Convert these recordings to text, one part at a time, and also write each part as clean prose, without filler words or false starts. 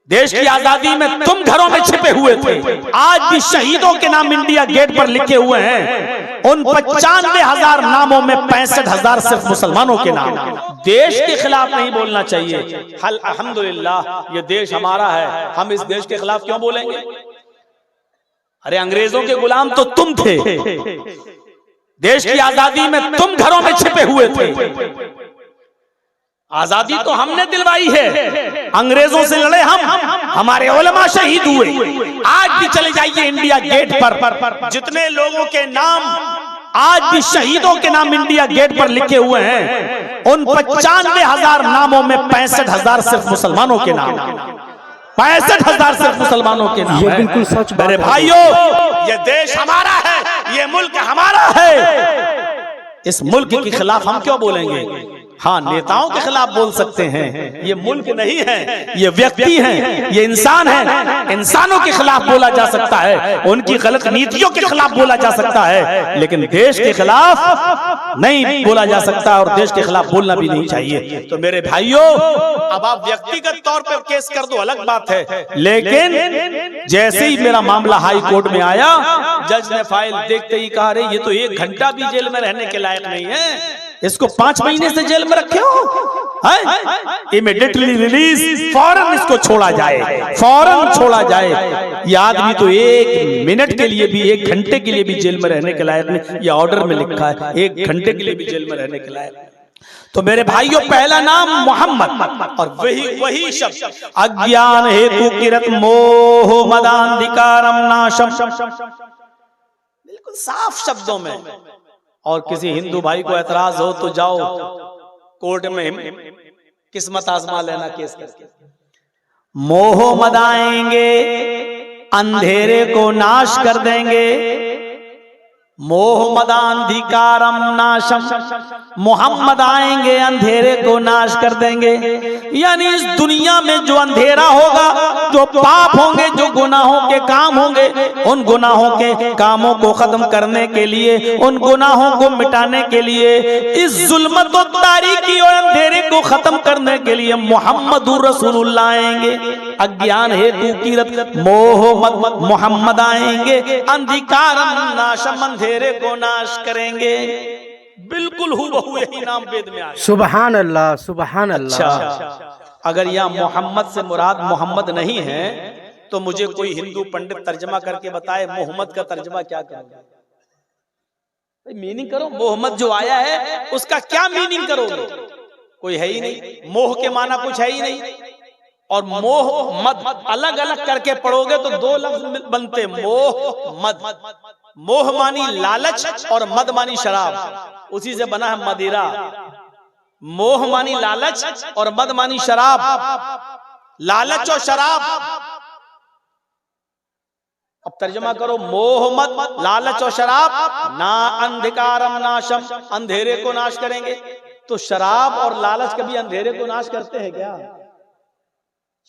देश की आजादी में तुम घरों में छिपे हुए थे, आज भी शहीदों के नाम इंडिया गेट पर लिखे हुए हैं। उन 95,000 नामों में 65,000 सिर्फ मुसलमानों के नाम। देश के खिलाफ नहीं बोलना चाहिए। अल्हम्दुलिल्लाह ये देश हमारा है, हम इस देश के खिलाफ क्यों बोलेंगे? अरे अंग्रेजों के गुलाम तो तुम थे, देश की आजादी में तुम घरों में छिपे हुए थे। आजादी तो हमने दिलवाई है, अंग्रेजों से लड़े हम, हमारे उलमा शहीद हुए। आज भी चले जाइए इंडिया गेट पर, जितने लोगों के नाम आज भी शहीदों के नाम इंडिया गेट पर लिखे हुए हैं, उन 95,000 नामों में 65,000 सिर्फ मुसलमानों के नाम। 65,000 सिर्फ मुसलमानों के नाम। ये बिल्कुल सच बात है। भाइयों, ये देश हमारा है, ये मुल्क हमारा है। इस मुल्क के खिलाफ हम क्यों बोलेंगे? हाँ, नेताओं के खिलाफ बोल सकते हैं, ये मुल्क नहीं है, ये व्यक्ति हैं, ये इंसान हैं। इंसानों के खिलाफ बोला जा सकता है, उनकी गलत नीतियों के खिलाफ बोला जा सकता है, लेकिन देश के खिलाफ नहीं बोला जा सकता और देश के खिलाफ बोलना भी नहीं चाहिए। तो मेरे भाइयों, अब आप व्यक्तिगत तौर पर केस कर दो, अलग बात है, लेकिन जैसे ही मेरा मामला हाई कोर्ट में आया, जज ने फाइल देखते ही कहा, अरे ये तो 1 घंटा भी जेल में रहने के लायक नहीं है, इसको 5 महीने से जेल में रखे हो, इमीडिएटली रिलीज, फौरन इसको छोड़ा जाए, फौरन छोड़ा जाए। ये आदमी तो 1 मिनट के लिए भी, 1 घंटे के लिए भी जेल में रहने के लायक नहीं। ये ऑर्डर में लिखा है 1 घंटे के लिए भी जेल में रहने के लायक। तो मेरे भाइयों, पहला नाम मोहम्मद, और वही शब्द अज्ञान हेतु किरत मोह मदांधिकारम नाशम, बिल्कुल साफ शब्दों में। और किसी हिंदू भाई को एतराज हो तो जाओ कोर्ट में किस्मत आजमा लेना केस करके। मोह मदाएंगे, अंधेरे को नाश कर देंगे। मोह मदांधिकारम नाशम, मोहम्मद आएंगे अंधेरे को नाश कर देंगे। यानी इस दुनिया में जो अंधेरा होगा, जो पाप होंगे, जो गुनाहों के काम होंगे, उन गुनाहों के कामों को खत्म करने के लिए, उन गुनाहों को मिटाने के लिए, इस जुल्मत और तारीकी और अंधेरे को खत्म करने के लिए मोहम्मदुर रसूलुल्लाह आएंगे। अज्ञान हेतु किरत मोह मोहम्मद आएंगे, अंधिकारम नाशम, अंधेरे को नाश करेंगे। बिल्कुल हूबहू यही नाम वेद में आया। सुभान अल्लाह, सुभान अल्लाह। अच्छा, अगर यहाँ मोहम्मद से मुराद मोहम्मद नहीं है तो मुझे कोई हिंदू पंडित तर्जमा करके बताए मोहम्मद का तर्जमा क्या करोगे? मीनिंग करो, मोहम्मद जो आया है उसका क्या मीनिंग करोगे? कोई है ही नहीं, मोह के माना कुछ है ही नहीं। और मोह मद अलग अलग करके पढ़ोगे तो 2 लफ्ज बनते, मोह मद। मोह मानी लालच और मद मानी शराब, उसी से बना है मदिरा। मोह मानी लालच और मद मानी शराब। लालच और शराब, अब तर्जमा करो, मोह मद, लालच और शराब, ना अंधकारम नाशम, अंधेरे को नाश करेंगे। तो शराब और लालच कभी अंधेरे को नाश करते हैं क्या?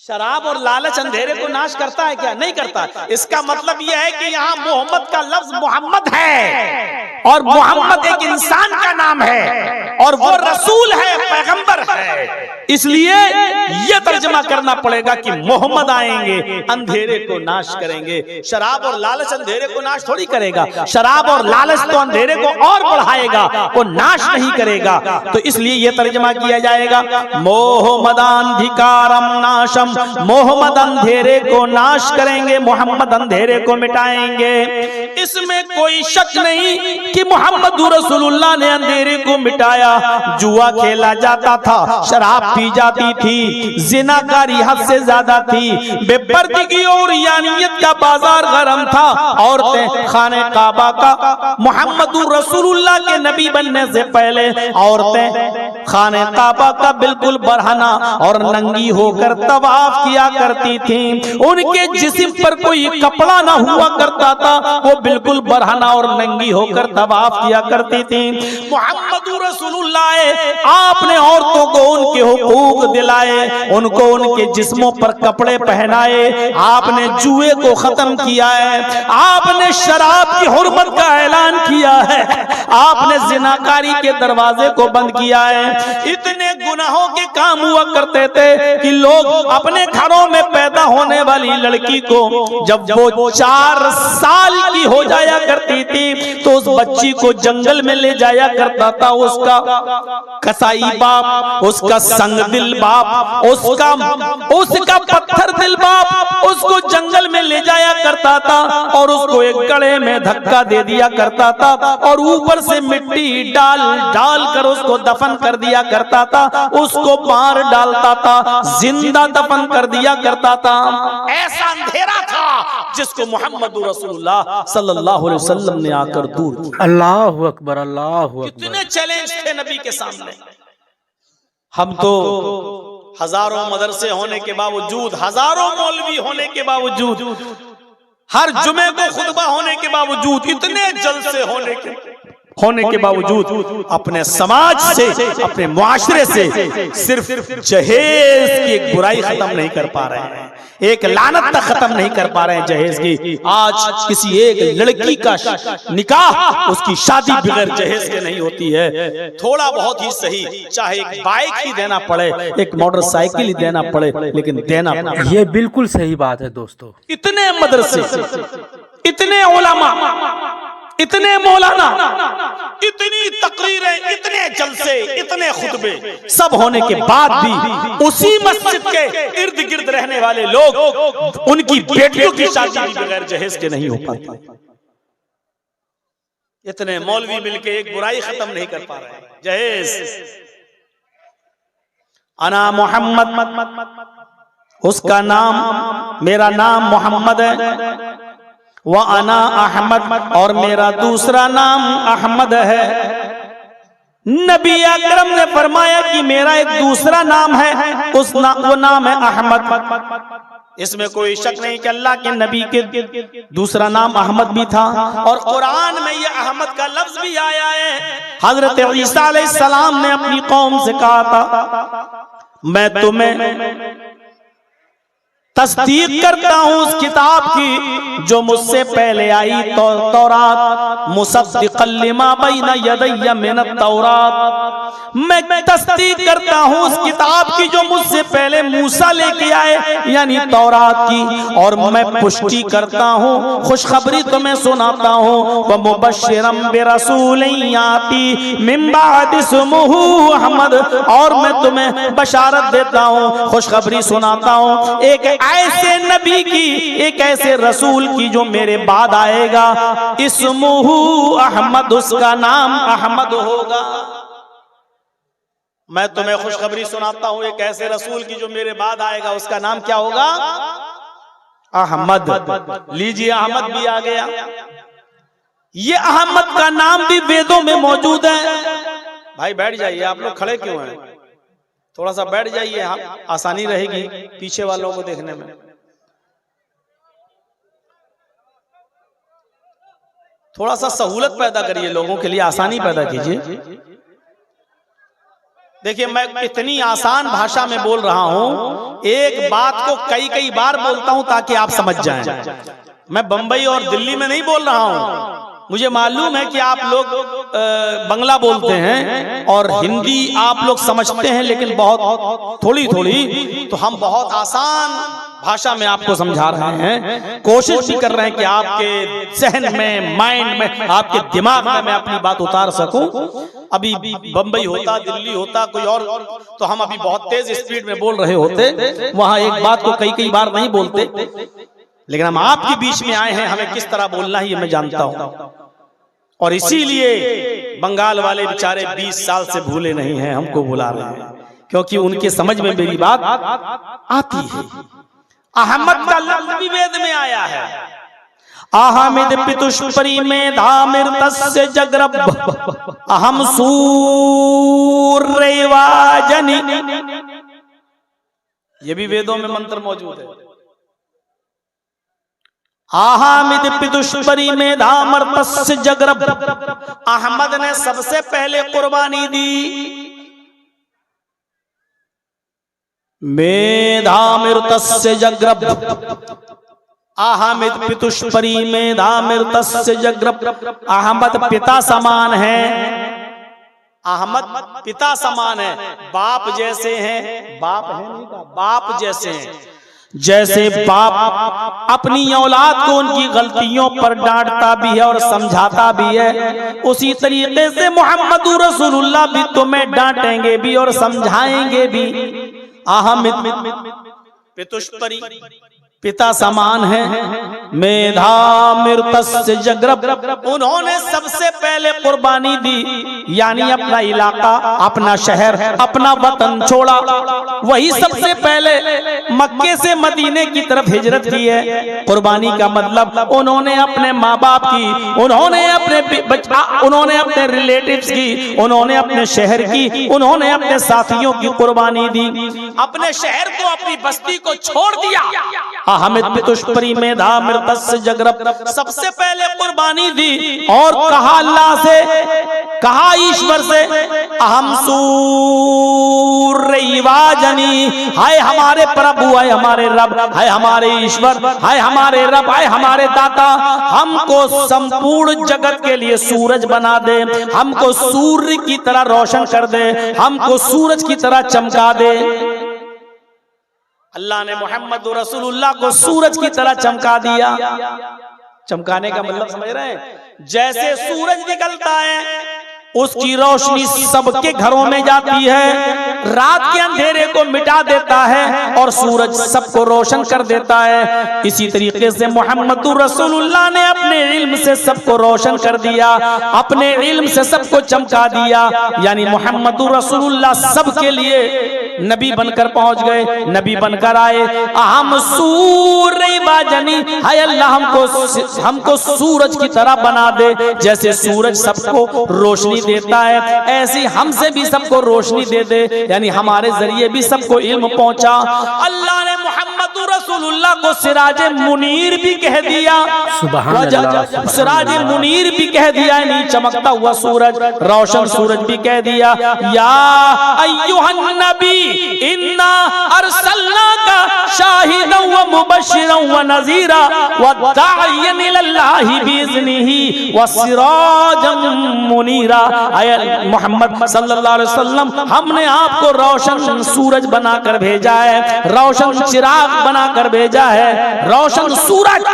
शराब और लालच अंधेरे को नाश करता है क्या? नहीं करता। इसका मतलब यह है कि यहाँ मोहम्मद का लफ्ज मोहम्मद है, और मोहम्मद एक इंसान का नाम है, और वो रसूल है, पैगंबर है। इसलिए यह तर्जमा करना पड़ेगा कि मोहम्मद आएंगे, अंधेरे को नाश करेंगे। शराब और लालच अंधेरे को नाश थोड़ी करेगा, शराब और लालच तो अंधेरे को और बढ़ाएगा, वो नाश नहीं करेगा। तो इसलिए यह तर्जमा किया जाएगा, मोहम्मदांधिकारम नाशम, मोहम्मद अंधेरे को नाश करेंगे, मोहम्मद अंधेरे को मिटाएंगे। इसमें कोई शक नहीं कि मोहम्मद रसूलुल्लाह ने अंधेरे को मिटाया। जुआ खेला जाता था, शराब पी जाती थी, जिनाकारी हद से ज्यादा थी, बेपर्दगी और यानियत का बाजार गरम था। औरतें खाने काबा का, मोहम्मद रसूलुल्लाह के नबी बनने से पहले औरतें खाने काबा का बिल्कुल बरहना और नंगी होकर तवाफ किया करती थी। उनके जिस्म पर कोई कपड़ा ना हुआ करता था, वो बिल्कुल बरहना और नंगी होकर तवाफ किया करती थी। मोहम्मद रसूलुल्लाह आपने औरतों को उनके हुकूक दिलाए, उनको उनके जिस्मों पर कपड़े पहनाए। आपने जुए को खत्म किया है, आपने शराब की हुर्मत का ऐलान किया है, आपने जिनाकारी के दरवाजे को बंद किया है। इतने गुनाहों के काम हुआ करते थे कि लोग अपने घरों में पैदा होने वाली लड़की को जब वो 4 साल की हो जाया करती थी तो उस बच्ची को जंगल में ले जाया करता था उसका कसाई बाप, उसका संग दिल बाप, उसका पत्थर दिल बाप उसको जंगल में ले जाया करता था और उसको एक गड्ढे में धक्का दे दिया करता था और ऊपर से मिट्टी डाल कर उसको दफन कर दिया करता था, उसको मार डालता था, जिंदा दफन कर दिया करता था। ऐसा अंधेरा था जिसको मोहम्मद रसूलुल्लाह सल्लल्लाहु अलैहि वसल्लम ने आकर दूर किया। अल्लाहु अकबर, अल्लाहु अकबर। कितने चैलेंज थे नबी के सामने। हम तो हजारों मदरसे होने के बावजूद, हजारों मौलवी होने के बावजूद, हर जुमे को खुतबा होने के बावजूद, इतने जलसे होने के बावजूद अपने समाज से, अपने मुआशरे से सिर्फ जहेज की एक बुराई खत्म नहीं कर पा रहे हैं, एक लानत तक खत्म नहीं कर पा रहे हैं जहेज की। आज किसी एक लड़की का निकाह, उसकी शादी बगैर जहेज के नहीं होती है। थोड़ा बहुत ही सही, चाहे एक बाइक ही देना पड़े, एक मोटरसाइकिल ही देना पड़े, लेकिन देना पड़े। ये बिल्कुल सही बात है दोस्तों। इतने मदरसे, इतने उलमा, इतने मौलाना, इतनी तकरीरें, इतने जलसे, इतने खुतबे, सब होने के बाद भी उसी मस्जिद के इर्द गिर्द रहने वाले लोग, उनकी बेटियों की शादी भी बगैर जहेज के नहीं हो पाती। इतने मौलवी मिलके एक बुराई खत्म नहीं कर पा रहे हैं, जहेज। अना मोहम्मद, उसका नाम, मेरा नाम मोहम्मद है। व अना अहमद, और मेरा दूसरा नाम अहमद है। नबी अकरम ने फरमाया कि मेरा एक दूसरा नाम है, वो नाम है अहमद। इसमें कोई शक नहीं कि अल्लाह के नबी के दूसरा नाम अहमद भी था और कुरान में ये अहमद का लफ्ज भी आया है। हजरत ईसा अलैहिस्सलाम ने अपनी कौम से कहा था, मैं तुम्हें तस्दीक करता हूँ उस किताब की जो मुझसे पहले आई, तौरात, मुसद्दिक़न लिमा बैना यदैया मिनत तौरात। मैं तस्दीक करता हूँ उस किताब की जो मुझसे पहले मूसा लेके आए, यानी तौरात की, और मैं पुष्टि करता हूँ, खुशखबरी तुम्हें सुनाता हूँ। व मुबश्शिरम बिरसूलिन याती मिन बाद इस्मुहु अहमद, और मैं तुम्हें बशारत देता हूँ, खुशखबरी सुनाता हूँ एक ऐसे नबी की, एक ऐसे रसूल की जो मेरे बाद आएगा, इस्मुहु अहमद, उसका नाम अहमद होगा। मैं तुम्हें खुशखबरी सुनाता हूं एक ऐसे रसूल की जो मेरे बाद आएगा, उसका नाम क्या होगा? अहमद। लीजिए, अहमद भी आ गया। ये अहमद का नाम भी वेदों में मौजूद है। भाई बैठ जाइए, आप लोग खड़े क्यों हैं? थोड़ा सा बैठ जाइए, आसानी रहेगी पीछे वालों को देखने में। थोड़ा सा सहूलत पैदा करिए, लोगों के लिए आसानी पैदा कीजिए। देखिए, मैं इतनी आसान भाषा में बोल रहा हूं, एक बात को कई बार बोलता हूं ताकि आप समझ जाएं। मैं बंबई और दिल्ली में नहीं बोल रहा हूं। मुझे मालूम है कि आप लोग बंगला बोलते हैं और हिंदी आप लोग समझते हैं, लेकिन बहुत थोड़ी, तो हम बहुत आसान भाषा में आपको समझा रहे हैं। कोशिश भी कर रहे हैं कि आपके जहन में, माइंड में, आपके दिमाग में मैं अपनी बात उतार सकूं। अभी बंबई होता, दिल्ली होता, कोई और, तो हम अभी बहुत तेज स्पीड में बोल रहे होते। वहां एक बात को कई बार नहीं बोलते, लेकिन हम आपके बीच में आए हैं, हमें किस तरह बोलना है ये मैं जानता हूं। और इसीलिए बंगाल वाले बेचारे 20 साल से भूले नहीं हैं, हमको बुला रहे हैं, क्योंकि उनके समझ में मेरी बात आती है। अहमद का लफ्ज भी वेद में आया है। अहमद पितुष्परी में धामिर तस्य जगरब अहम सूर्यवाजनी, ये भी वेदों में मंत्र मौजूद है। अहमद पितुष्परी में धामर तस्य जगरब, अहमद ने सबसे पहले कुर्बानी दी। मेधामिर तस्य जगरब, अहमद पितुष्परी मेधामिर तस्य जगरब। अहमद पिता समान है, अहमद पिता समान है, बाप जैसे हैं, बाप है नहीं का, बाप जैसे हैं। जैसे बाप अपनी औलाद को उनकी गलतियों पर डांटता भी है और समझाता भी है, उसी तरीके से मोहम्मदुर रसूलुल्लाह भी तुम्हें डांटेंगे भी और समझाएंगे भी। अहमित पितुष्परी पिता समान है, मेधा मृतस्य जग्रब, उन्होंने सबसे पहले कुर्बानी दी, यानी अपना इलाका, अपना शहर, अपना वतन छोड़ा। वही सबसे पहले मक्के से मदीने की तरफ हिजरत की है। कुर्बानी का मतलब उन्होंने अपने माँ बाप की, उन्होंने अपने रिलेटिव्स की, उन्होंने अपने शहर की, उन्होंने अपने साथियों की कुर्बानी दी। अपने शहर को, अपनी बस्ती को छोड़ दिया। अहमित पितुष्परी मेधा मृतस्य जग्रब, सबसे पहले कुर्बानी दी और कहा अल्लाह से, कहा ईश्वर से, अहम सूर्यवाजनी, हाय हमारे प्रभु, हाय हमारे रब, हाय हमारे ईश्वर, हाय हमारे रब, हाय हमारे दाता, हमको संपूर्ण जगत के लिए सूरज बना दे, हमको सूर्य की तरह रोशन कर दे, हमको सूरज की तरह चमका दे। अल्लाह ने मोहम्मद रसूलुल्लाह को सूरज की तरह चमका दिया। चमकाने का मतलब समझ रहे हैं? जैसे सूरज निकलता है उसकी रोशनी सबके घरों में जाती है, रात के अंधेरे को मिटा देता है और सूरज सबको रोशन कर देता है। इसी तरीके से मोहम्मद रसूलुल्लाह ने अपने इल्म से सबको रोशन कर दिया, अपने इल्म से सबको चमका दिया, यानी मोहम्मद रसूलुल्लाह सबके लिए नबी बनकर पहुंच गए, नबी बनकर आए। अहम सूर्यवाजनी, हाय अल्लाह हमको सूरज की तरह बना दे, जैसे सूरज सबको रोशनी देता है ऐसी हमसे भी सबको रोशनी दे दे, यानी हमारे जरिए भी सबको इल्म पहुंचा। अल्लाह ने मोहम्मद रसूलुल्लाह को सिराज मुनीर भी कह दिया, सिराज मुनीर भी कह दिया, यानी चमकता हुआ सूरज, रोशन सूरज भी कह दिया। या अय्युहन नबी इन्ना अरसलनाका शाहिदन व मुबश्शिरन व नज़ीरा व दाइयन इलल्लाहि बिइज़्निही व सिराजन मुनीरा। मोहम्मद सल्लल्लाहु अलैहि वसल्लम, हमने आपको रोशन सूरज बनाकर भेजा है, रोशन चिराग बनाकर भेजा है। रोशन सूरज,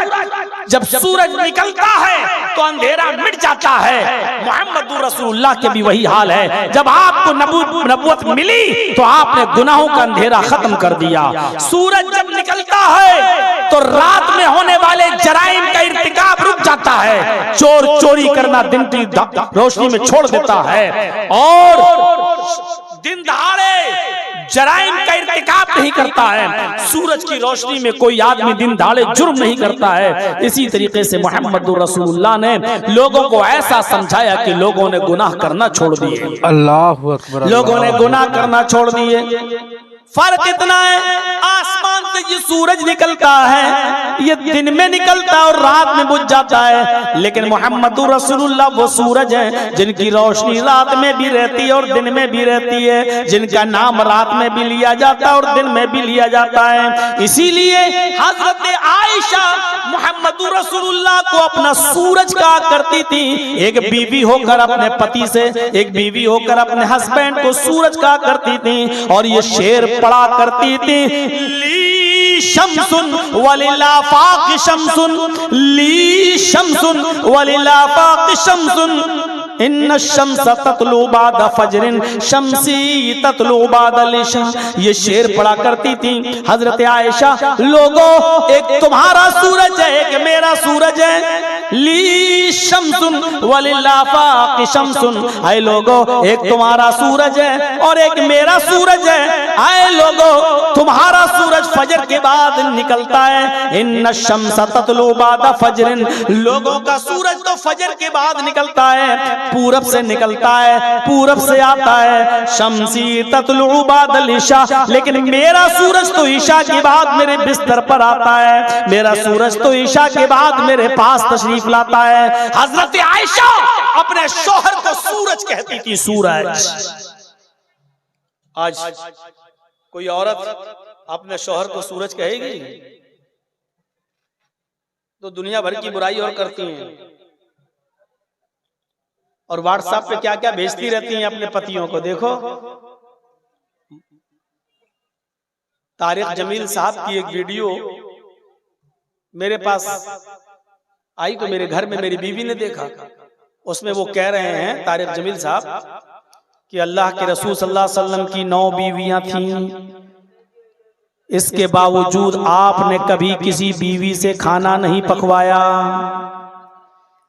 जब सूरज निकलता है तो अंधेरा मिट जाता है। मोहम्मद रसूलुल्लाह के भी वही हाल है। जब आपको नबूवत मिली तो आपने गुनाहों का अंधेरा खत्म कर दिया। सूरज जब निकलता है तो रात में होने वाले जराइम का इर्तिकाब रुक जाता है, चोर चोरी करना दिन की रोशनी में छोड़ देता है और दिन दहाड़े जराइम का इर्तिकाब नहीं करता है। सूरज की रोशनी में कोई आदमी दिन दहाड़े जुर्म नहीं करता है। इसी तरीके से मोहम्मद रसूलुल्लाह ने लोगों को ऐसा समझाया कि लोगों ने गुनाह करना छोड़ दिए, अल्लाहु अकबर, लोगों ने गुनाह करना छोड़ दिए। फर्क इतना है, आसमान से ये सूरज निकलता है, ये दिन में निकलता है और रात में बुझ जाता है, लेकिन मोहम्मद रसूलुल्लाह वो सूरज है जिनकी रोशनी रात में भी रहती है और दिन में भी रहती है, जिनका नाम रात में भी लिया जाता है और दिन में भी लिया जाता है। इसीलिए हजरत आयशा मोहम्मद रसूलुल्लाह को अपना सूरज कहा करती थी। एक बीवी होकर अपने पति से, एक बीवी होकर अपने हस्बैंड को सूरज कहा करती थी और ये शेर पढ़ा करती थी, ली शम्सुन वलिलाफाक शम्सुन, ली शम्सुन वलिलाफाक शम्सुन, इन्न शम्स ततलु बाद फजरिन शम्सी ततलु बाद लिशा। ये शेर पढ़ा करती थी हजरत आयशा, लोगों एक तुम्हारा सूरज है, एक मेरा सूरज है, ली शम्सुन वलिलाफाक शम्सुन, आए लोगों एक तुम्हारा सूरज है और एक मेरा सूरज है। आए लोगों तुम्हारा सूरज फजर के बाद निकलता है, इन्न शम्स ततलु बाद फजरिन, लोगों का सूरज तो फजर के बाद निकलता है, पूरब से निकलता है, पूरब से आता है। शम्सी ततलु बाद इशा, लेकिन मेरा सूरज तो ईशा के बाद मेरे बिस्तर पर आता है, मेरा सूरज तो ईशा के बाद मेरे पास तशरीफ लाता है। हजरत आयशा अपने शौहर को सूरज कहती थी, सूरज। आज कोई औरत अपने शौहर को सूरज कहेगी तो दुनिया भर की बुराई और करती हैं और व्हाट्सएप पे क्या क्या भेजती रहती हैं अपने पतियों को। देखो तारिक जमील साहब की एक वीडियो मेरे पास आई तो मेरे घर में मेरी बीवी ने देखा। उसमें वो कह रहे हैं तारिक जमील साहब कि अल्लाह के रसूल सल्लल्लाहु अलैहि वसल्लम की 9 बीवियां थीं, इसके बावजूद आपने कभी किसी बीवी से खाना नहीं पकवाया,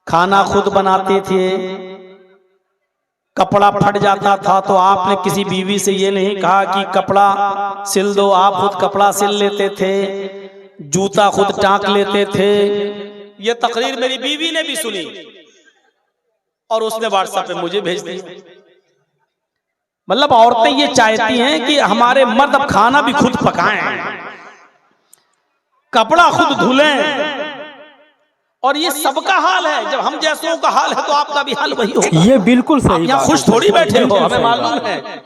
खाना खुद बनाते थे। कपड़ा फट जाता था तो आपने किसी बीवी से ये नहीं कहा कि कपड़ा सिल दो, आप खुद कपड़ा सिल लेते थे, जूता खुद टांक लेते थे। ये तकरीर मेरी बीवी ने भी सुनी और उसने व्हाट्सएप पे मुझे भेज दी। मतलब औरतें ये चाहती हैं कि हमारे मर्द अब खाना भी खुद पकाएं, कपड़ा खुद धुलें, और ये सबका हाल है। जब हम जैसों का हाल है तो आपका भी हाल वही होगा। ये बिल्कुल सही। यहाँ खुश थोड़ी बैठे हो, हमें मालूम है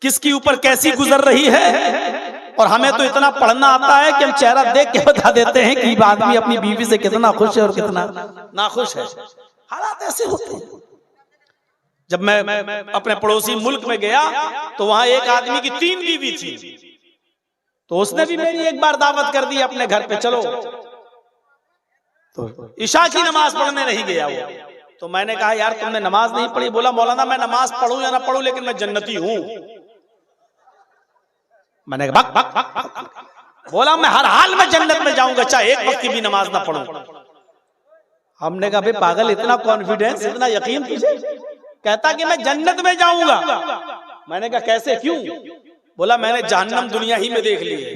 किसकी ऊपर कैसी गुजर रही है। और हमें तो इतना पढ़ना आता है कि हम चेहरा देख के बता देते हैं कि आदमी अपनी बीवी से कितना खुश है और कितना नाखुश है। हालात ऐसे होते हैं। जब मैं अपने पड़ोसी मुल्क में गया तो वहां एक आदमी की 3 बीवी थी, तो उसने भी मेरी एक बार दावत कर दी अपने घर पे, चलो। तो ईशा की नमाज पढ़ने नहीं गया वो। तो मैंने कहा यार तुमने नमाज नहीं पढ़ी? बोला मौलाना मैं नमाज पढ़ूं या ना पढ़ूं लेकिन मैं जन्नती हूं। मैंने कहा बक बक बक। बोला मैं हर हाल में जन्नत में जाऊंगा चाहे एक वक्त की भी नमाज ना पढ़ूं। हमने कहा भाई पागल, इतना कॉन्फिडेंस, इतना यकीन तुझे? कहता कि मैं जन्नत में जाऊंगा। मैंने कहा कैसे, क्यों? बोला मैंने जहन्नम दुनिया ही में देख ली है।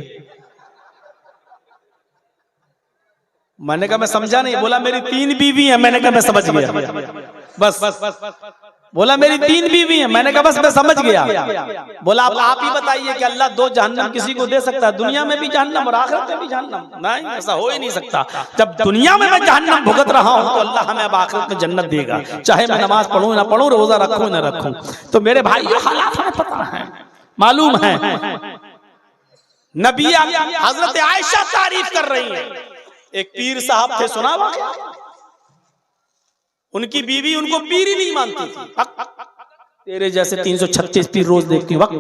मैंने कहा मैं समझा नहीं। बोला मेरी 3 बीवी हैं। मैंने कहा मैं समझ गया, बस। बोला मेरी 3 बीवी हैं। मैंने कहा बस मैं समझ गया। बोला अब आप ही बताइए कि अल्लाह 2 जहन्नम किसी को दे सकता है? दुनिया में भी जहन्नम और आखिरत में भी जहन्नम? नहीं, ऐसा हो ही नहीं सकता। जब दुनिया में मैं जहन्नम भुगत रहा हूं तो अल्लाह हमें अब आखिरत में जन्नत देगा, चाहे मैं नमाज पढ़ूं ना पढ़ूं, रोजा रखूं ना रखूं। तो मेरे भाइयों हालात हमें पता है, मालूम है। नबी हजरत आयशा तारीफ कर रही है। एक पीर साहब थे, सुना वाक़या? उनकी बीवी उनको पीर ही नहीं मानती थी। तेरे जैसे 336 पीर रोज देखती वक्त।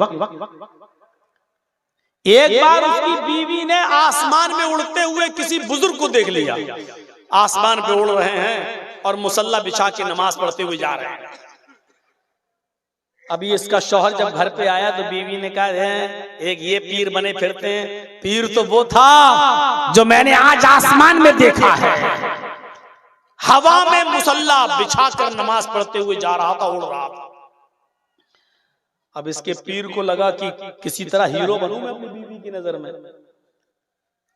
एक बार उसकी बीवी ने आसमान में उड़ते हुए किसी बुजुर्ग को देख लिया। आसमान पे उड़ रहे हैं और मुसल्ला बिछा के नमाज पढ़ते हुए जा रहे हैं। अभी इसका शौहर जब घर पे आया तो बीवी ने कहा एक ये पीर बने फिरते हैं। पीर तो वो था जो मैंने आज आसमान में देखा है, हवा में मुसल्ला बिछाकर नमाज पढ़ते हुए जा रहा था, उड़ रहा था। अब इसके पीर को लगा कि किसी तरह हीरो बनूं मैं अपनी बीवी की नजर में।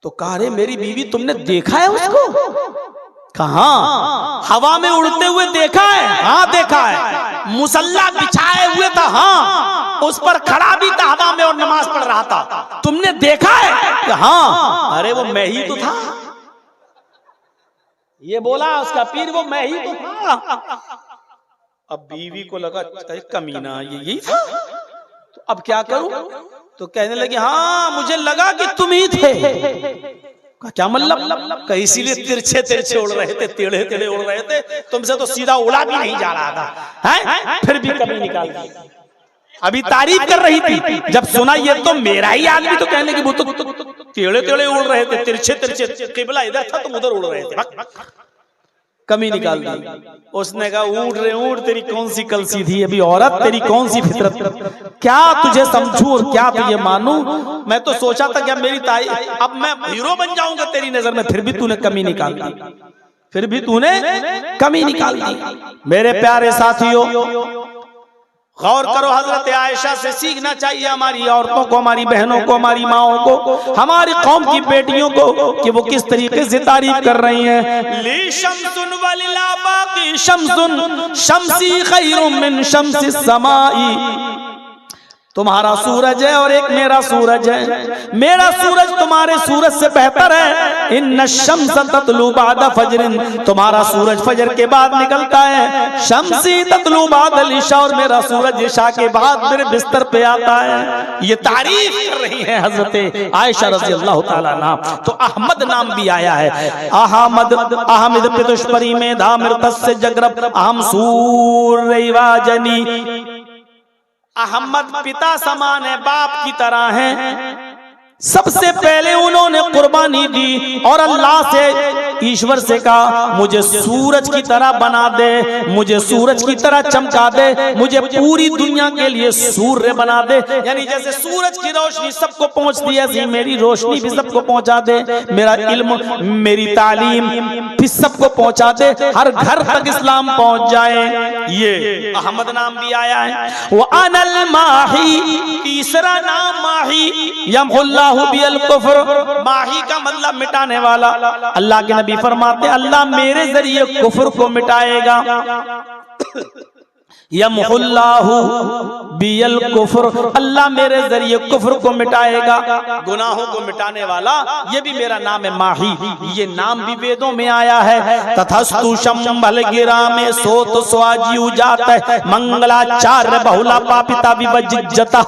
तो कहा रे मेरी बीवी तुमने देखा है उसको? कहाँ? हवा में उड़ते हुए देखा है? हाँ देखा है। मुसल्ला बिछाए हुए था, हाँ, उस पर खड़ा भी था हवा में और नमाज पढ़ रहा था। तुमने देखा है? हाँ। अरे वो मैं ही तो था। ये बोला उसका पीर, वो मैं ही तो था। अब बीवी को लगा कमीना ये यही था, तो अब क्या करूं? तो कहने लगी हाँ मुझे लगा कि तुम ही थे। क्या मतलब? इसीलिए तिरछे तिरछे उड़ रहे थे, टेढ़े टेढ़े उड़ रहे थे, तुमसे तो सीधा उड़ा भी नहीं जा रहा था, है? फिर भी कभी निकाल दी। अभी तारीफ कर रही थी, जब सुना ये तो मेरा ही आदमी, तो कहने की वो तो टेढ़े टेढ़े उड़ रहे थे, तिरछे तिरछे, किबला इधर था तुम उधर उड़ रहे थे, कमी निकाल दी। उसने कहा ऊँट रे ऊँट, तेरी कौन सी कल सीधी, अभी औरत तेरी कौन सी फितरत, क्या तुझे समझूं और क्या तुझे मानूं? मैं तो सोचा था कि अब मेरी अब मैं हीरो बन जाऊंगा तेरी नजर में, फिर भी तूने कमी निकाल दी, फिर भी तूने कमी निकाल दी। मेरे प्यारे साथियों गौर करो, हजरत आयशा से सीखना चाहिए हमारी औरतों को, हमारी बहनों को, हमारी माओं को, हमारी कौम की बेटियों को, कि वो किस तरीके से तारीफ कर रही हैं। ली शम्सुन वलिला बाकी शम्सुन शम्सी खैरुम मिन शम्सिस समाई। तुम्हारा सूरज है और एक मेरा सूरज है, मेरा सूरज तुम्हारे सूरज से बेहतर है। इन्न शम्स ततलू बाद फजरिन, तुम्हारा सूरज फजर के बाद निकलता है। शम्सी ततलू बाद इशा, और मेरा सूरज इशा के बाद मेरे बिस्तर पे आता है। ये तारीफ कर रही है हजरत आयशा रज़ी अल्लाह ताला अन्हा। तो अहमद नाम भी आया है, अहमद अहमद पितुष्परी में धामिर तस्य जगरब अहम सूरैवाजनी। अहमद पिता समान है, बाप की तरह है। सबसे पहले उन्होंने कुर्बानी दी और अल्लाह से, ईश्वर से कहा मुझे सूरज की तरह बना दे, मुझे सूरज की तरह चमका दे, मुझे पूरी दुनिया के लिए सूर्य बना दे। यानी जैसे सूरज की रोशनी सबको पहुंचती है, ऐसी मेरी रोशनी भी सबको पहुंचा दे, मेरा इल्म, मेरी तालीम भी सबको पहुंचा दे, हर घर तक इस्लाम पहुंच जाए। ये अहमद नाम भी आया है। वो अनल माही, तीसरा नाम माही, यमहुल्लाहु बिल कुफ्र, माही का मतलब मिटाने वाला। अल्लाह के नबी फरमाते अल्लाह मेरे जरिए कुफ्र को मिटाएगा। यमहुल्लाहु बिल कुफ्र, अल्लाह मेरे जरिए कुफ्र को मिटाएगा, गुनाहों को मिटाने वाला, ये भी मेरा नाम है माही। ये नाम भी वेदों में आया है। तथस्तु शंभल गिरा में सोत स्वाजी उजात है, मंगलाचार्य बहुला पापिता विवज्जता।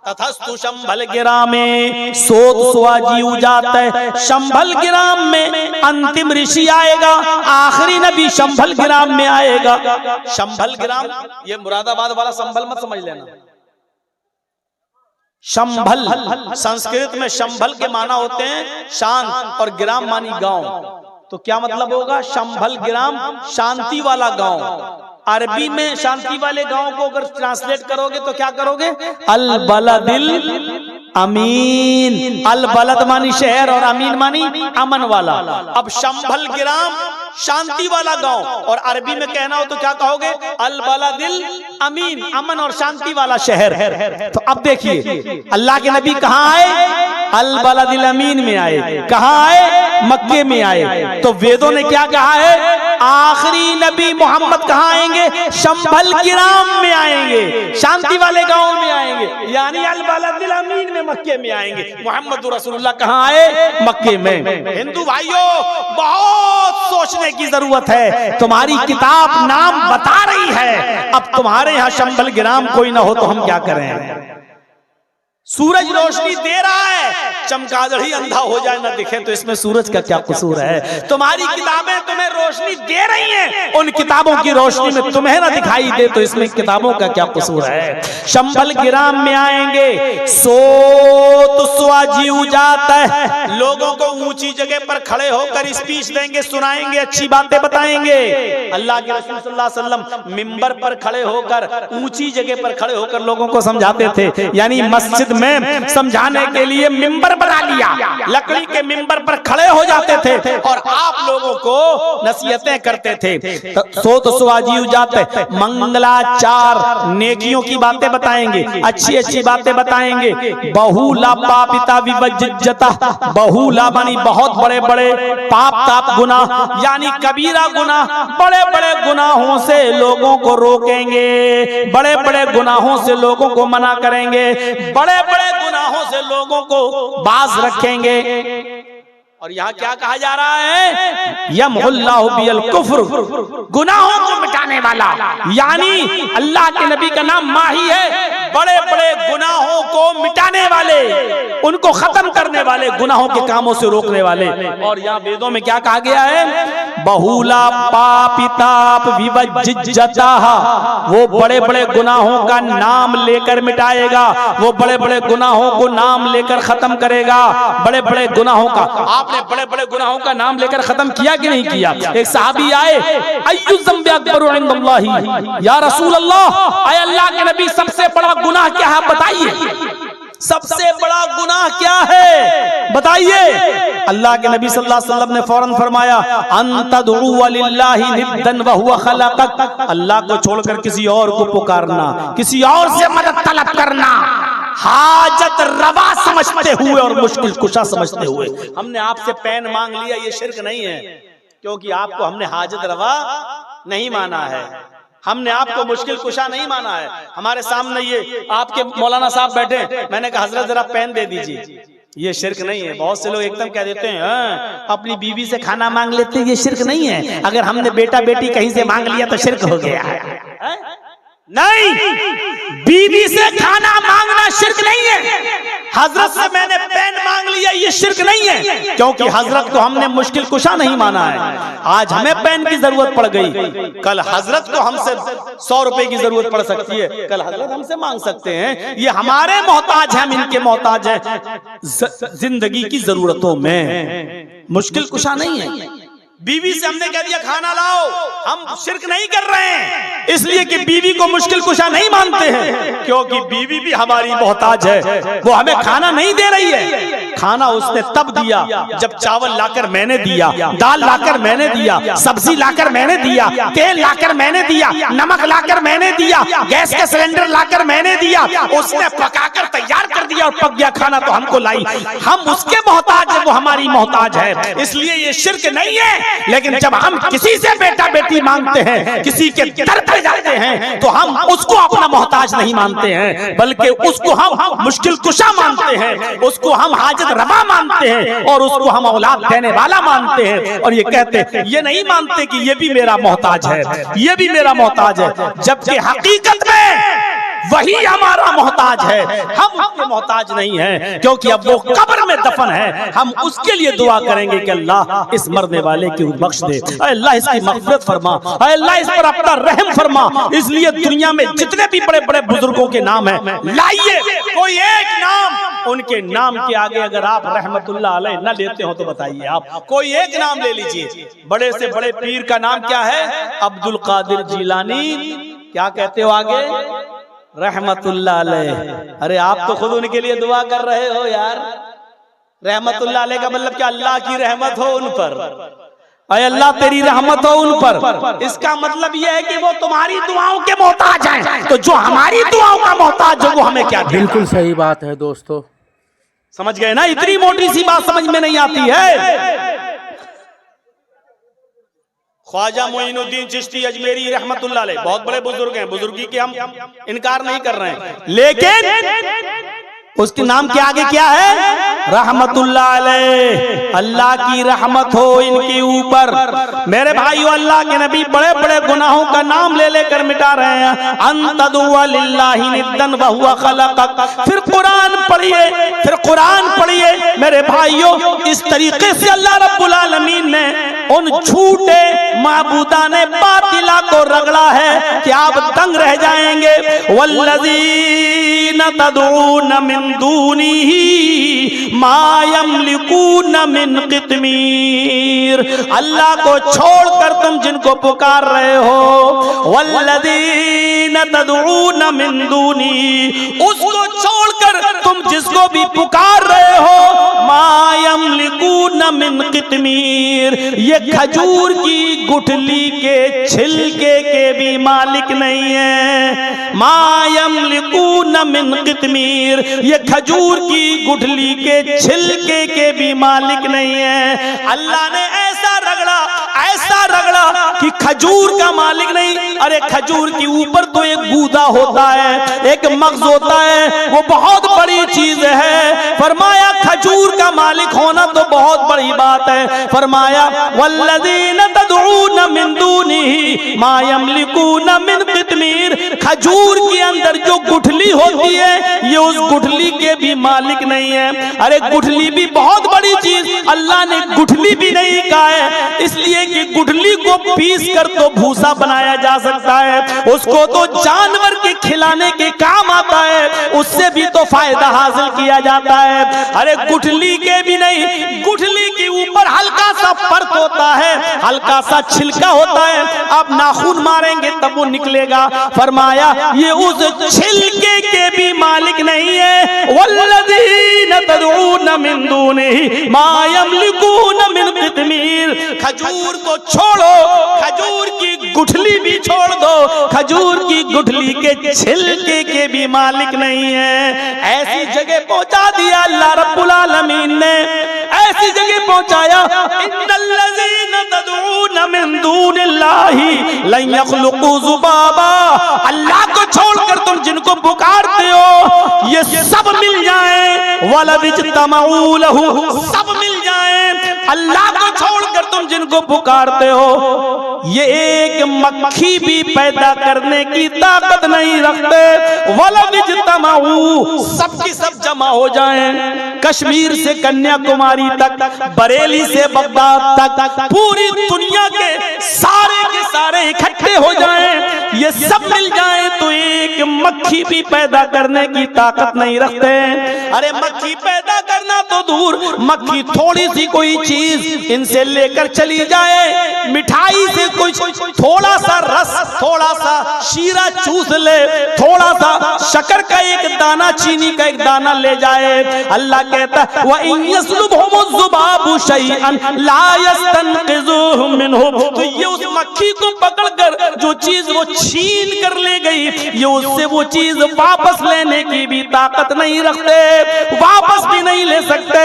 तथस्तु शंभल गिरा में सोत स्वाजी उजात है, शंभल गिराम में अंतिम ऋषि आएगा, आखिरी नबी शंभल गिराम में आएगा। शंभल गिराम ये मुरादाबाद वाला संभल मत समझ लेना। शंभल संस्कृत में शंभल के माना होते हैं शांत और गिराम मानी गांव। तो क्या मतलब होगा? शंभल गिराम शांति वाला गांव। अरबी में शांति वाले गांव को अगर ट्रांसलेट करोगे तो क्या करोगे? अल बलदिल अमीन। अल बलद मानी शहर और अमीन मानी अमन वाला। अब शंभल गिराम शांति वाला गांव, और अरबी में कहना हो तो क्या कहोगे? अल बलदिल अमीन, अमन और शांति वाला शहर। तो अब देखिए अल्लाह के नबी कहाँ आए? अल बलदिल अमीन में आए। कहाँ आए? मक्के में आए। तो वेदों ने क्या कहा है? आखिरी नबी मोहम्मद कहाँ आएंगे? शंभल गिराम में आएंगे, शांति वाले गांव में आएंगे, यानी अल बलदिल अमीन में मक्के में आएंगे। मोहम्मद रसूलुल्लाह कहाँ आए? मक्के में। हिंदू भाइयों बहुत सोचने की जरूरत है। तुम्हारी किताब नाम बता रही है, अब तुम्हारे यहाँ शंभल गिराम कोई ना हो तो हम क्या करें? सूरज रोशनी दे रहा है, चमगादड़ ही अंधा हो जाए ना दिखे तो इसमें सूरज का क्या कसूर है? तुम्हारी किताबें तुम्हें रोशनी दे रही हैं, उन किताबों की रोशनी में तुम्हें ना दिखाई दे तो इसमें किताबों का क्या कसूर है? शंभल गिराम में आएंगे, सोत स्वाजी उजात है, लोगों को ऊंची जगह पर खड़े होकर स्पीच देंगे, सुनाएंगे, अच्छी बातें बताएंगे। अल्लाह के रसूल सल्लल्लाहु अलैहि वसल्लम मिंबर पर खड़े होकर, ऊंची जगह पर खड़े होकर लोगों को समझाते थे। यानी मस्जिद में समझाने के लिए मिंबर बना लिया, लकड़ी के मिंबर पर खड़े हो जाते थे और आप लोगों को नसीहतें करते थे। सोत स्वाजी उजाते, मंगलाचार, नेकियों की बातें बताएंगे, अच्छी अच्छी बातें बताएंगे। बहुला पापिता विवज्जता, बहुला मानी बहुत बड़े बड़े पाप ताप गुनाह, यानी कबीरा गुनाह, बड़े बड़े गुनाहों से लोगों को रोकेंगे, बड़े बड़े गुनाहों से लोगों को मना करेंगे, बड़े बड़े गुनाहों से लोगों को बाज रखेंगे। और यहाँ क्या कहा जा रहा है? यमहुल्लाहु बिल कुफ्र, गुनाहों को मिटाने वाला। यानी अल्लाह के नबी का नाम माही है, बड़े बड़े गुनाहों को मिटाने वाले, उनको खत्म करने वाले, गुनाहों के कामों से रोकने वाले। और यहाँ वेदों में क्या कहा गया है? बहुला पापिताप विवज्जता, वो बड़े बड़े गुनाहों का नाम लेकर मिटाएगा, वो बड़े बड़े गुनाहों को नाम लेकर खत्म करेगा। बड़े बड़े गुनाहों का, आपने बड़े बड़े गुनाहों का नाम लेकर खत्म किया कि नहीं किया? एक सहाबी आए, अय्यु ज़ंबि अकबरु इंदल्लाहि, या रसूल अल्लाह, आए अल्लाह के नबी सबसे बड़ा गुनाह क्या है बताइए, सबसे बड़ा गुनाह क्या है बताइए? अल्लाह के नबी सल्लल्लाहु अलैहि वसल्लम ने फौरन फरमाया, अंतदउ लिल्लाहि निद्दन व हुवा खलक़क, अल्लाह को छोड़कर किसी और को पुकारना, किसी और से मदद तलब करना, हाजत रवा समझते हुए और मुश्किल कुशा समझते हुए। हमने आपसे पेन मांग लिया, ये शिर्क नहीं है, क्योंकि आपको हमने हाजत रवा नहीं माना है, हमने आपको मुश्किल कुशा नहीं माना है। हमारे सामने ये आपके मौलाना साहब बैठे, मैंने कहा हजरत जरा पेन दे दीजिए, ये शिर्क नहीं है। बहुत से लोग एकदम कह देते हैं अपनी बीवी से खाना मांग लेते हैं, ये शिर्क नहीं है। अगर हमने बेटा बेटी कहीं से मांग लिया तो शिर्क हो गया है। नहीं, बीवी से खाना मांगना शिर्क नहीं है। हजरत से मैंने पेन मांग लिया, ये शिर्क नहीं है, क्योंकि हजरत को हमने मुश्किल कुशा नहीं माना है। आज हमें पेन की जरूरत पड़ गई, कल हजरत को हमसे 100 रुपए की जरूरत पड़ सकती है, कल हजरत हमसे मांग सकते हैं। ये हमारे मोहताज हैं, हम इनके मोहताज हैं जिंदगी की जरूरतों में, मुश्किल कुशा नहीं है। बीवी से हमने कह दिया खाना लाओ, हम शिर्क नहीं कर रहे हैं, इसलिए कि बीवी को मुश्किल कुशा नहीं मानते हैं, क्योंकि बीवी भी हमारी मोहताज है। वो हमें खाना नहीं दे रही है, खाना उसने तब दिया जब चावल लाकर मैंने दिया, दाल लाकर मैंने दिया, सब्जी लाकर मैंने दिया, तेल लाकर मैंने दिया, नमक लाकर मैंने दिया, गैस का सिलेंडर लाकर मैंने दिया, उसने पकाकर तैयार कर दिया और पक गया खाना तो हमको लाई। हम उसके मोहताज है, वो हमारी मोहताज है, इसलिए ये शिर्क नहीं है। लेकिन जब हम किसी से बेटा बेटी मांगते हैं, किसी के दर पर जाते हैं, तो हम उसको अपना मोहताज नहीं मानते हैं, बल्कि उसको हम मुश्किल कुशा मानते हैं, उसको हम हाजत रवा मानते हैं, और उसको हम औलाद देने वाला मानते हैं। और ये कहते हैं, ये नहीं मानते कि ये भी मेरा मोहताज है, ये भी मेरा मोहताज है, जबकि हकीकत में वही हमारा मोहताज है, हम उसके मोहताज नहीं हैं, क्योंकि अब वो कब्र में दफन है। हम उसके लिए दुआ करेंगे कि अल्लाह इस मरने वाले की बख्श दे, अल्लाह इसकी मग़फ़िरत फरमा, अल्लाह इस पर अपना रहम फरमा। इसलिए दुनिया में जितने भी बड़े बड़े बुजुर्गों के नाम हैं, लाइए कोई एक नाम, उनके नाम के आगे अगर आप रहमतुल्लाह अलैह न लेते हो तो बताइए, आप कोई एक नाम ले लीजिए। बड़े से बड़े पीर का नाम क्या है? अब्दुल कादिर जिलानी। क्या कहते हो आगे? रहमतुल्लाह अलैह। अरे आप तो खुद उनके लिए दुआ कर रहे हो यार। रहमतुल्लाह अलैह का मतलब क्या? अल्लाह की रहमत हो उन पर, अरे अल्लाह तेरी रहमत हो उन पर। इसका मतलब यह है कि वो तुम्हारी दुआओं के मोहताज हैं, तो जो हमारी दुआओं का मोहताज हो वो हमें क्या? बिल्कुल सही बात है दोस्तों, समझ गए ना? इतनी मोटी सी बात समझ में नहीं आती है। ख्वाजा मोइनुद्दीन चिश्ती अजमेरी रहमतुल्लाह अलैह बहुत बड़े बुजुर्ग हैं, बुजुर्गी के हम इनकार नहीं कर रहे हैं, लेकिन उसके नाम के आगे क्या है? रहमतुल्लाह अलैह। अल्लाह की रहमत हो इनके ऊपर। मेरे भाइयों, अल्लाह के नबी बड़े बड़े गुनाहों का नाम ले लेकर मिटा रहे हैं। अंतदुआ लिल्लाहि निद्दन व हुवा खलक़क। फिर कुरान पढ़िए, फिर कुरान पढ़िए मेरे भाइयों। इस तरीके से अल्लाह रब्बुल आलमीन ने उन झूठे माबूदाने बातिला को रगड़ा है कि आप दंग रह जाएंगे। वल्लज़ीना तदऊन मिन दूनिही मा यमलिकून मिन क़ित्मीर। अल्लाह को छोड़कर तुम जिनको पुकार रहे हो, वल्लज़ीना तदऊन मिन दूनिही, उसको छोड़कर तुम जिसको भी पुकार रहे हो, मा यमलिकून मिन क़ित्मीर, ये खजूर की गुठली के छिलके के भी मालिक नहीं है। मा यमलिकून मिन क़ित्मीर, ये खजूर की गुठली के छिलके के भी मालिक नहीं है। अल्लाह ने ऐसा रगड़ा कि खजूर का मालिक नहीं। अरे खजूर के ऊपर तो एक गूदा होता है, एक मग़ज़ होता है, वो बहुत बड़ी चीज है। फरमाया खजूर का मालिक होना तो बहुत बड़ी बात है। फरमाया वल्लज़ीना तदऊन मिन दूनिही मा यमलिकून मिन क़ित्मीर, खजूर के अंदर जो गुठली होती है ये उस गुठली के भी मालिक नहीं है। अरे गुठली भी बहुत बड़ी चीज, अल्लाह ने गुठली भी नहीं कहा है, इसलिए कि गुठली को पीस कर तो भूसा बनाया जा सकता है, उसको तो जानवर के खिलाने के काम आता है, उससे भी तो फायदा हासिल किया जाता है। अरे गुठली के भी नहीं, गुठली के ऊपर हल्का सा परत होता है, हल्का सा छिलका होता है, आप नाखून मारेंगे तब वो निकलेगा। फरमाया ये उस छिलके के भी मालिक नहीं है। वल्लज़ीना तदऊन मिन दूनिही मा यमलिकून मिन क़ित्मीर, खजूर को छोड़ो, खजूर की गुठली भी छोड़ दो, खजूर की गुठली के छिलके के भी मालिक नहीं है। ऐसी जगह पहुंचा दिया अल्लाह रब्बुल आलमीन ने, ऐसी जगह पहुंचाया। इन्नल्लज़ीना तदऊन मिन दूनिल्लाहि लन यख़्लुक़ू ज़ुबाबा, अल्लाह को छोड़कर तुम जिनको पुकारते हो ये सब मिल जाएं, वलव इज्तमऊ लहू, सब मिल जाएं। अल्लाह को छोड़कर तुम जिनको पुकारते हो ये एक मक्खी भी पैदा करने की ताकत नहीं रखते। वलविज्तमाऊ, सबकी सब जमा हो जाएं, कश्मीर से कन्याकुमारी तक, बरेली से बगदाद तक, पूरी दुनिया के सारे इकट्ठे हो जाएं, ये सब मिल जाएं तो एक मक्खी भी पैदा करने की ताकत नहीं रखते। अरे मक्खी पैदा करना तो दूर, मक्खी थोड़ी सी कोई चीज इनसे लेकर चली जाए, मिठाई से कुछ थोड़ा सा रस, थोड़ा सा शीरा चूस ले, थोड़ा सा शक्कर का एक दाना, चीनी का एक दाना ले जाए, अल्लाह कहता है व इन यस्लुबहुमुज़्ज़ुबाबु शैअन ला यस्तनक़िज़ुहु मिन्हु, तो ये उस मक्खी को पकड़कर जो चीज वो छीन कर ले गई, ये उससे वो चीज वापस लेने की भी ताकत नहीं रखते, वापस भी नहीं ले सकते।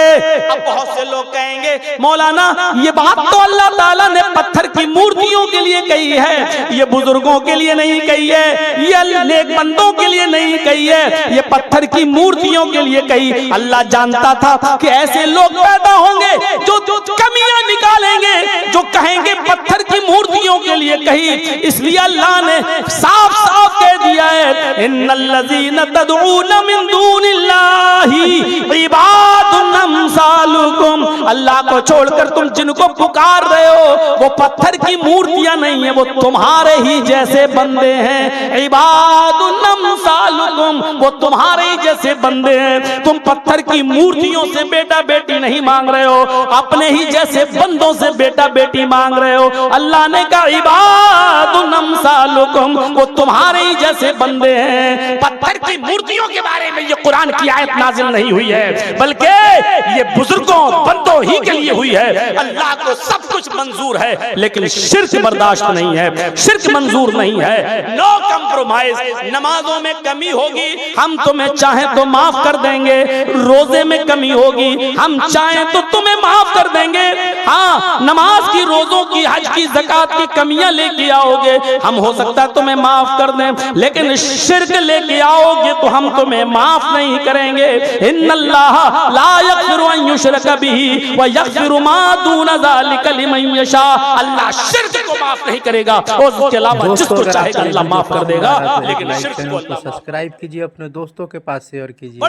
अब बहुत से लोग कहेंगे मौलाना ये बात तो अल्लाह ताला ने पत्थर की मूर्तियों के लिए कही है, ये बुजुर्गों के लिए नहीं कही है, ये नेक बंदों के लिए नहीं कही है, ये पत्थर की मूर्तियों के लिए कही। अल्लाह जानता था कि ऐसे लोग पैदा होंगे जो कमियां निकालेंगे, जो कहेंगे पत्थर की मूर्तियों के लिए कही, इसलिए अल्लाह ने साफ साफ कह दिया है इन्नल्लज़ीना तदऊना मिन दूनिल्लाहि इबादुन अम्सालुकुम, अल्लाह को छोड़कर तुम जिनको पुकार रहे हो वो पत्थर की मूर्तियां नहीं है, वो तुम्हारे ही जैसे बंदे हैं। इबादुन अम्सालुकुम, वो तुम्हारे ही जैसे बंदे हैं। तुम पत्थर की मूर्तियों से बेटा बेटी नहीं मांग रहे हो, अपने ही जैसे बंदों से बेटा बेटी मांग रहे हो। अल्लाह ने कहा इबादुन अम्सालुकुम, वो तुम्हारे ही जैसे बंदे हैं। पत्थर की मूर्तियों के बारे में ये कुरान की आयत नाजिल नहीं हुई है, बल्कि ये बुजुर्गों बंदों ही के लिए हुई है। अल्लाह को सब कुछ मंजूर है, लेकिन शिर्क बर्दाश्त नहीं है, शिर्क मंजूर नहीं है। No compromise. नमाजों में कमी होगी, हम तुम्हें चाहें तो माफ कर देंगे। रोजे में कमी होगी, हम चाहें तो तुम्हें माफ कर देंगे। हाँ, नमाज की, रोजों की, हज की, ज़कात की कमियां लेके आओगे, हम हो सकता है तुम्हें माफ कर दें, लेकिन शिर्क लेके आओगे तो हम तुम्हें माफ नहीं करेंगे। इन्नल्लाह ला यग़फ़िरु अन युश्रका बिही व यग़फ़िरु मा दूना ज़ालिका लिमन यशा, अल्लाह शिर्क को माफ नहीं करेगा और उसके अलावा जिसको चाहेगा अल्लाह माफ कर देगा, लेकिन शिर्क को। सब्सक्राइब कीजिए, अपने दोस्तों के पास शेयर कीजिए।